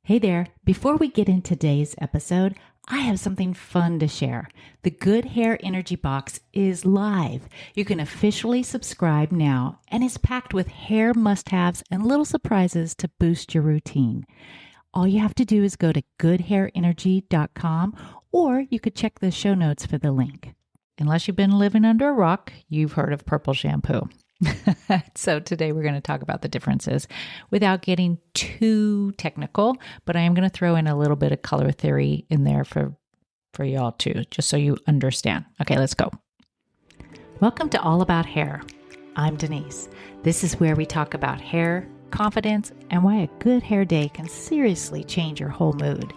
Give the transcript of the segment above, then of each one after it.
Hey there. Before we get into today's episode, I have something fun to share. The Good Hair Energy Box is live. You can officially subscribe now, and it's packed with hair must-haves and little surprises to boost your routine. All you have to do is go to goodhairenergy.com, or you could check the show notes for the link. Unless you've been living under a rock, you've heard of purple shampoo. So today we're going to talk about the differences without getting too technical, but I am going to throw in a little bit of color theory in there for y'all too, just so you understand. Okay, let's go. Welcome to All About Hair. I'm Denise. This is where we talk about hair, confidence, and why a good hair day can seriously change your whole mood.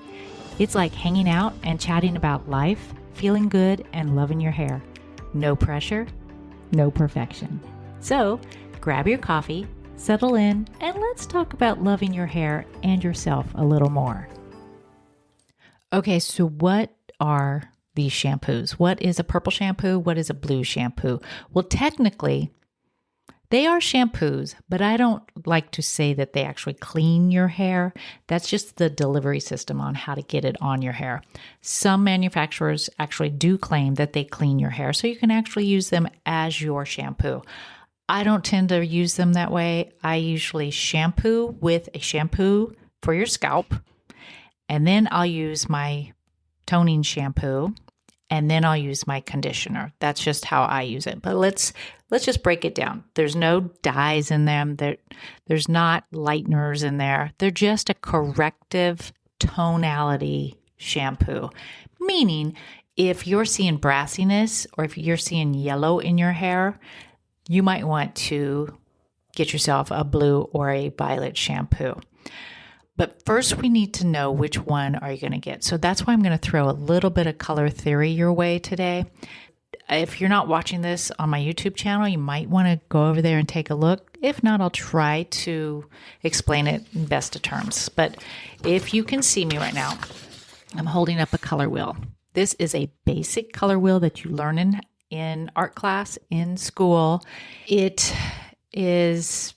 It's like hanging out and chatting about life, feeling good, and loving your hair. No pressure, no perfection. So grab your coffee, settle in, and let's talk about loving your hair and yourself a little more. Okay, so what are these shampoos? What is a purple shampoo? What is a blue shampoo? Well, technically, they are shampoos, but I don't like to say that they actually clean your hair. That's just the delivery system on how to get it on your hair. Some manufacturers actually do claim that they clean your hair, so you can actually use them as your shampoo. I don't tend to use them that way. I usually shampoo with a shampoo for your scalp, and then I'll use my toning shampoo, and then I'll use my conditioner. That's just how I use it. But let's just break it down. There's no dyes in them. There's not lighteners in there. They're just a corrective tonality shampoo, meaning if you're seeing brassiness or if you're seeing yellow in your hair, you might want to get yourself a blue or a violet shampoo. But first we need to know which one are you going to get. So that's why I'm going to throw a little bit of color theory your way today. If you're not watching this on my YouTube channel, you might want to go over there and take a look. If not, I'll try to explain it in best of terms. But if you can see me right now, I'm holding up a color wheel. This is a basic color wheel that you learn in art class in school. It is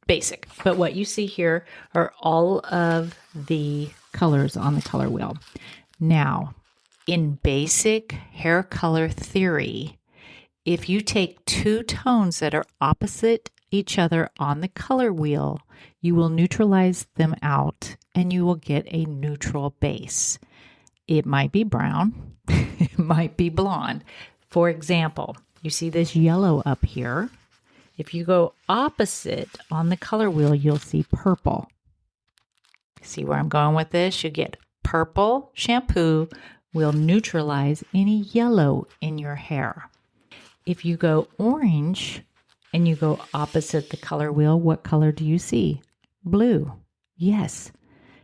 basic, but what you see here are all of the colors on the color wheel. Now, in basic hair color theory, if you take two tones that are opposite each other on the color wheel, you will neutralize them out and you will get a neutral base. It might be brown, it might be blonde. For example, you see this yellow up here. If you go opposite on the color wheel, you'll see purple. See where I'm going with this? You get purple shampoo will neutralize any yellow in your hair. If you go orange and you go opposite the color wheel, what color do you see? Blue. Yes.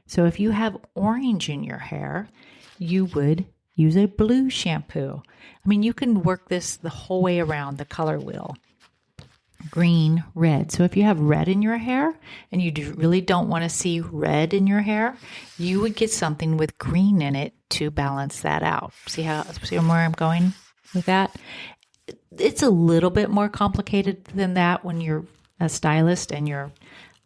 So if you have orange in your hair, you would use a blue shampoo. I mean, you can work this the whole way around the color wheel. Green, red. So if you have red in your hair and you really don't want to see red in your hair, you would get something with green in it to balance that out. See where I'm going with that? It's a little bit more complicated than that when you're a stylist and you're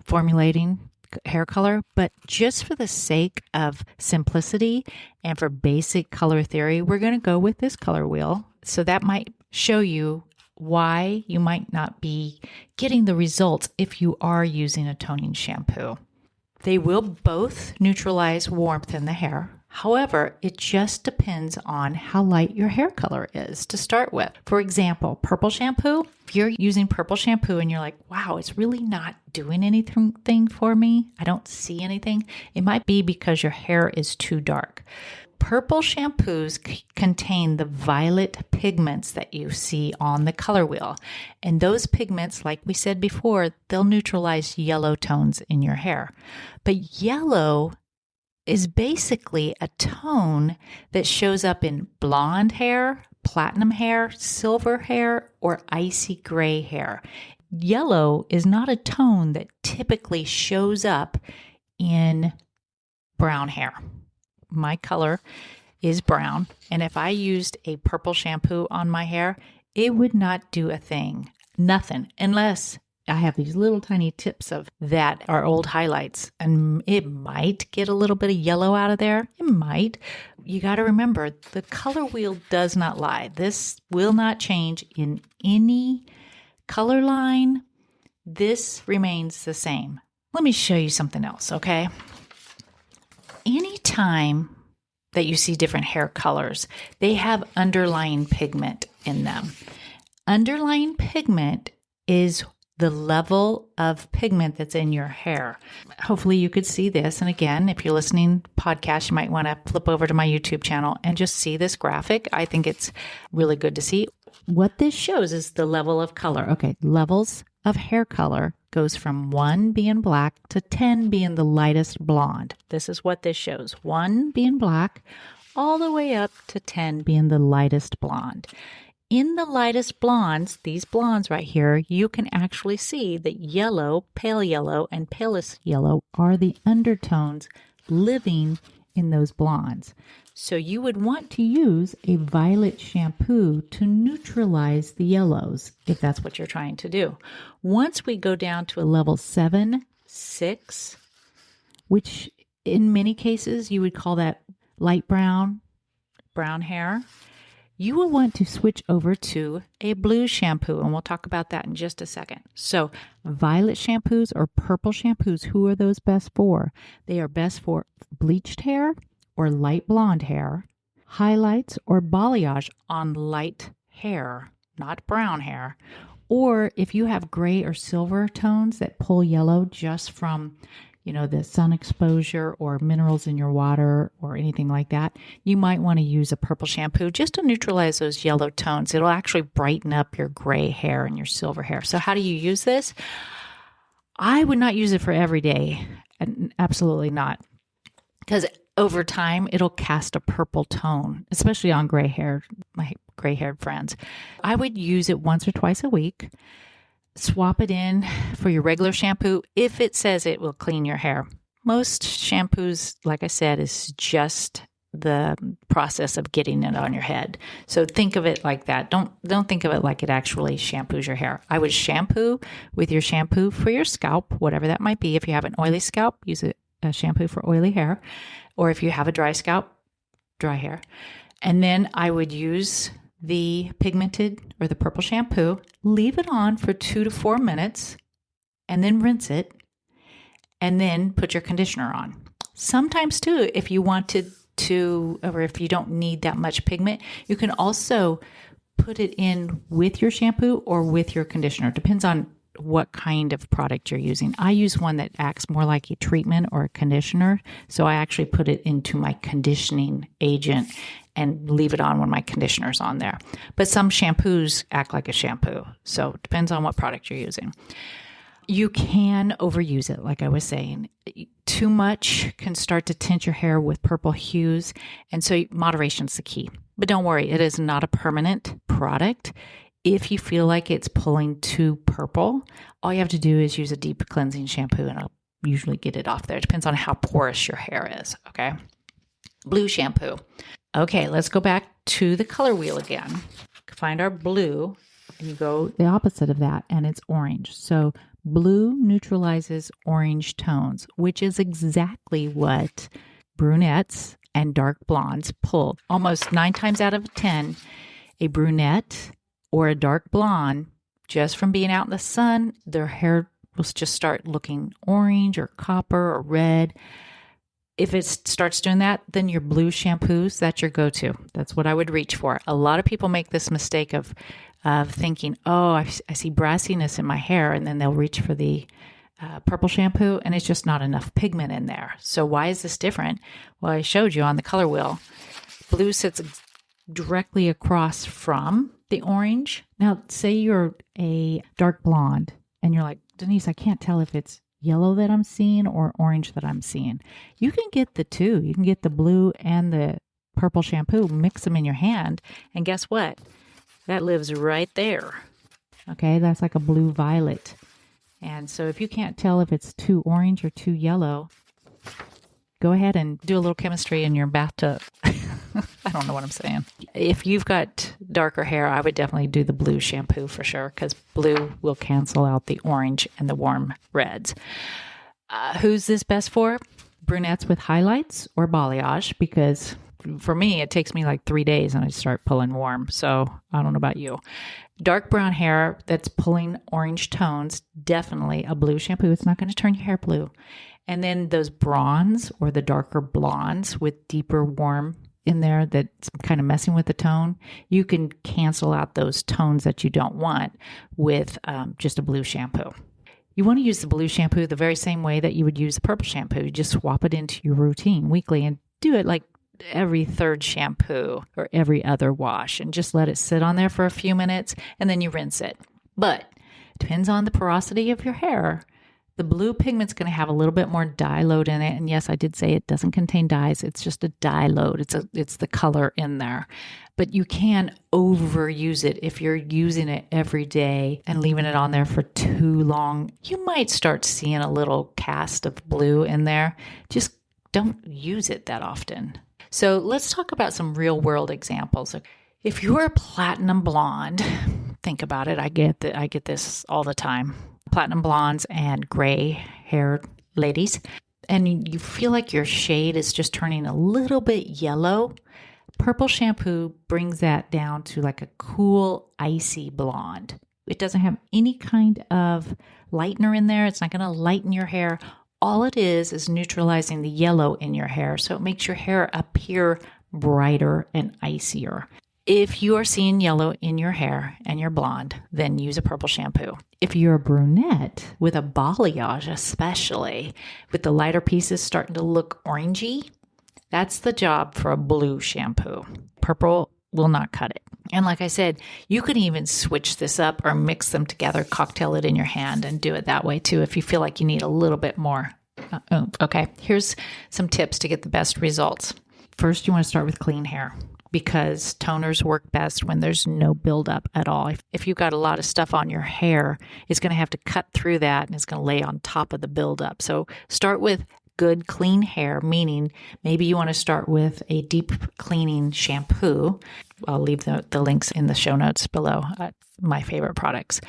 formulating hair color, but just for the sake of simplicity and for basic color theory, we're going to go with this color wheel. So that might show you why you might not be getting the results if you are using a toning shampoo. They will both neutralize warmth in the hair. However, it just depends on how light your hair color is to start with. For example, purple shampoo, if you're using purple shampoo and you're like, wow, it's really not doing anything for me, I don't see anything, it might be because your hair is too dark. Purple shampoos contain the violet pigments that you see on the color wheel. And those pigments, like we said before, they'll neutralize yellow tones in your hair. But yellow is basically a tone that shows up in blonde hair, platinum hair, silver hair, or icy gray hair. Yellow is not a tone that typically shows up in brown hair. My color is brown, and if I used a purple shampoo on my hair, it would not do a thing, nothing, unless I have these little tiny tips of that are old highlights, and it might get a little bit of yellow out of there. It might. You got to remember, the color wheel does not lie. This will not change in any color line. This remains the same. Let me show you something else, okay? Anytime that you see different hair colors, they have underlying pigment in them. Underlying pigment is the level of pigment that's in your hair. Hopefully you could see this. And again, if you're listening podcast, you might want to flip over to my YouTube channel and just see this graphic. I think it's really good to see. What this shows is the level of color. Okay, levels of hair color goes from 1 being black to 10 being the lightest blonde. This is what this shows. 1 being black all the way up to 10 being the lightest blonde. In the lightest blondes, these blondes right here, you can actually see that yellow, pale yellow, and palest yellow are the undertones living in those blondes. So you would want to use a violet shampoo to neutralize the yellows if that's what you're trying to do. Once we go down to a level 7, 6, which in many cases you would call that light brown hair, you will want to switch over to a blue shampoo, and we'll talk about that in just a second. So violet shampoos or purple shampoos, who are those best for? They are best for bleached hair or light blonde hair, highlights or balayage on light hair, not brown hair, or if you have gray or silver tones that pull yellow just from the sun exposure or minerals in your water or anything like that, you might want to use a purple shampoo just to neutralize those yellow tones. It'll actually brighten up your gray hair and your silver hair. So how do you use this? I would not use it for every day. Absolutely not. Because over time, it'll cast a purple tone, especially on gray hair, my gray-haired friends. I would use it once or twice a week. Swap it in for your regular shampoo if it says it will clean your hair. Most shampoos, like I said, is just the process of getting it on your head. So think of it like that. Don't think of it like it actually shampoos your hair. I would shampoo with your shampoo for your scalp, whatever that might be. If you have an oily scalp, use a shampoo for oily hair. Or if you have a dry scalp, dry hair. And then I would use the pigmented or the purple shampoo, leave it on for 2 to 4 minutes, and then rinse it, and then put your conditioner on. Sometimes too, if you wanted to, or if you don't need that much pigment, you can also put it in with your shampoo or with your conditioner. Depends on what kind of product you're using. I use one that acts more like a treatment or a conditioner. So I actually put it into my conditioning agent and leave it on when my conditioner's on there. But some shampoos act like a shampoo. So it depends on what product you're using. You can overuse it, like I was saying. Too much can start to tint your hair with purple hues. And so moderation's the key. But don't worry, it is not a permanent product. If you feel like it's pulling too purple, all you have to do is use a deep cleansing shampoo and it'll usually get it off there. It depends on how porous your hair is, okay? Blue shampoo. Okay, let's go back to the color wheel again. Find our blue, and you go the opposite of that, and it's orange. So blue neutralizes orange tones, which is exactly what brunettes and dark blondes pull. Almost 9 times out of 10, a brunette or a dark blonde, just from being out in the sun, their hair will just start looking orange or copper or red. If it starts doing that, then your blue shampoos, that's your go-to. That's what I would reach for. A lot of people make this mistake of thinking, oh, I see brassiness in my hair, and then they'll reach for the purple shampoo, and it's just not enough pigment in there. So why is this different? Well, I showed you on the color wheel. Blue sits directly across from the orange. Now, say you're a dark blonde, and you're like, Denise, I can't tell if it's yellow that I'm seeing or orange that I'm seeing. You can get the two. You can get the blue and the purple shampoo, mix them in your hand, and guess what? That lives right there. Okay, that's like a blue violet. And so if you can't tell if it's too orange or too yellow, go ahead and do a little chemistry in your bathtub. I don't know what I'm saying. If you've got darker hair, I would definitely do the blue shampoo for sure, because blue will cancel out the orange and the warm reds. Who's this best for? Brunettes with highlights or balayage? Because for me, it takes me like 3 days and I start pulling warm. So I don't know about you. Dark brown hair that's pulling orange tones, definitely a blue shampoo. It's not going to turn your hair blue. And then those bronze or the darker blondes with deeper warm in there that's kind of messing with the tone, you can cancel out those tones that you don't want with just a blue shampoo. You want to use the blue shampoo the very same way that you would use the purple shampoo. You just swap it into your routine weekly and do it like every third shampoo or every other wash, and just let it sit on there for a few minutes and then you rinse it. But it depends on the porosity of your hair. The blue pigment's going to have a little bit more dye load in it. And yes, I did say it doesn't contain dyes. It's just a dye load. It's the color in there. But you can overuse it if you're using it every day and leaving it on there for too long. You might start seeing a little cast of blue in there. Just don't use it that often. So let's talk about some real world examples. If you're a platinum blonde, think about it. I get this all the time. Platinum blondes and gray haired ladies, and you feel like your shade is just turning a little bit yellow. Purple shampoo brings that down to like a cool, icy blonde. It doesn't have any kind of lightener in there. It's not going to lighten your hair. All it is neutralizing the yellow in your hair, so it makes your hair appear brighter and icier. If you are seeing yellow in your hair and you're blonde, then use a purple shampoo. If you're a brunette with a balayage, especially with the lighter pieces starting to look orangey, that's the job for a blue shampoo. Purple will not cut it. And like I said, you can even switch this up or mix them together, cocktail it in your hand and do it that way too if you feel like you need a little bit more oomph. Okay, here's some tips to get the best results. First, you want to start with clean hair, because toners work best when there's no buildup at all. If you've got a lot of stuff on your hair, it's going to have to cut through that and it's going to lay on top of the buildup. So start with good, clean hair, meaning maybe you want to start with a deep cleaning shampoo. I'll leave the links in the show notes below, my favorite products.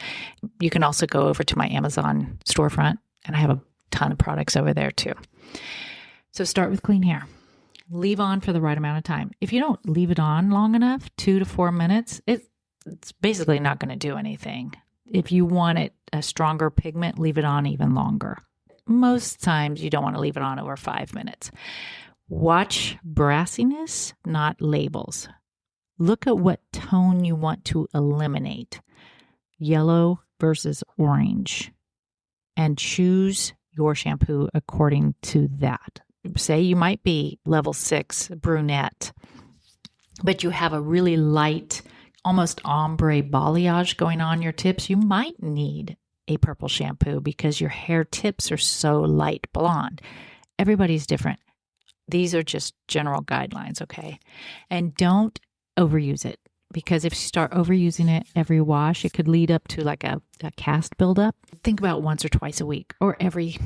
You can also go over to my Amazon storefront, and I have a ton of products over there too. So start with clean hair. Leave on for the right amount of time. If you don't leave it on long enough, 2 to 4 minutes, it's basically not going to do anything. If you want it a stronger pigment, leave it on even longer. Most times you don't want to leave it on over 5 minutes. Watch brassiness, not labels. Look at what tone you want to eliminate. Yellow versus orange. And choose your shampoo according to that. Say you might be level 6 brunette, but you have a really light, almost ombre balayage going on your tips. You might need a purple shampoo because your hair tips are so light blonde. Everybody's different. These are just general guidelines, okay? And don't overuse it, because if you start overusing it every wash, it could lead up to like a cast buildup. Think about once or twice a week or every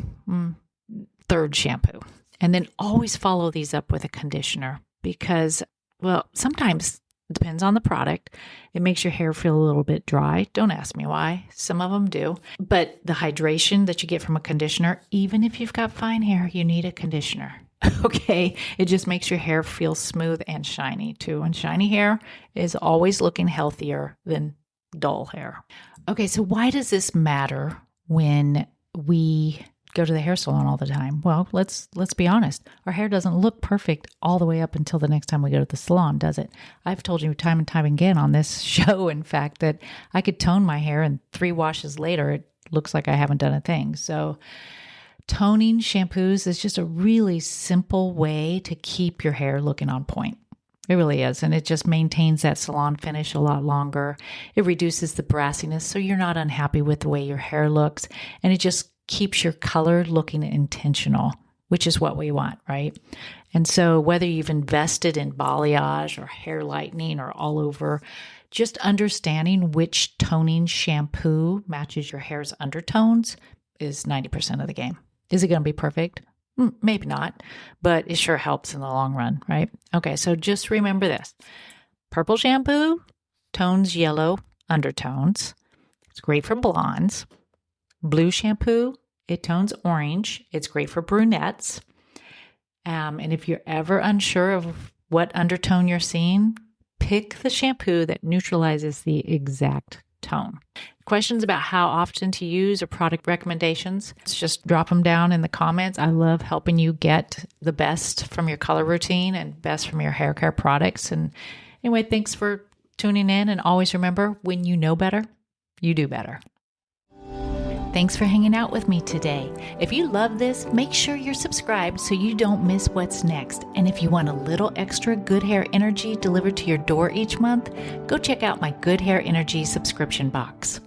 third shampoo. And then always follow these up with a conditioner because, well, sometimes it depends on the product. It makes your hair feel a little bit dry. Don't ask me why. Some of them do. But the hydration that you get from a conditioner, even if you've got fine hair, you need a conditioner. Okay? It just makes your hair feel smooth and shiny too. And shiny hair is always looking healthier than dull hair. Okay, so why does this matter when we go to the hair salon all the time? Well, let's be honest. Our hair doesn't look perfect all the way up until the next time we go to the salon, does it? I've told you time and time again on this show, in fact, that I could tone my hair and 3 washes later, it looks like I haven't done a thing. So toning shampoos is just a really simple way to keep your hair looking on point. It really is. And it just maintains that salon finish a lot longer. It reduces the brassiness so you're not unhappy with the way your hair looks. And it just keeps your color looking intentional, which is what we want, right? And so whether you've invested in balayage or hair lightening or all over, just understanding which toning shampoo matches your hair's undertones is 90% of the game. Is it going to be perfect? Maybe not, but it sure helps in the long run, right? Okay, so just remember this. Purple shampoo tones yellow undertones. It's great for blondes. Blue shampoo, it tones orange. It's great for brunettes. And if you're ever unsure of what undertone you're seeing, pick the shampoo that neutralizes the exact tone. Questions about how often to use or product recommendations, just drop them down in the comments. I love helping you get the best from your color routine and best from your hair care products. And anyway, thanks for tuning in. And always remember, when you know better, you do better. Thanks for hanging out with me today. If you love this, make sure you're subscribed so you don't miss what's next. And if you want a little extra good hair energy delivered to your door each month, go check out my Good Hair Energy subscription box.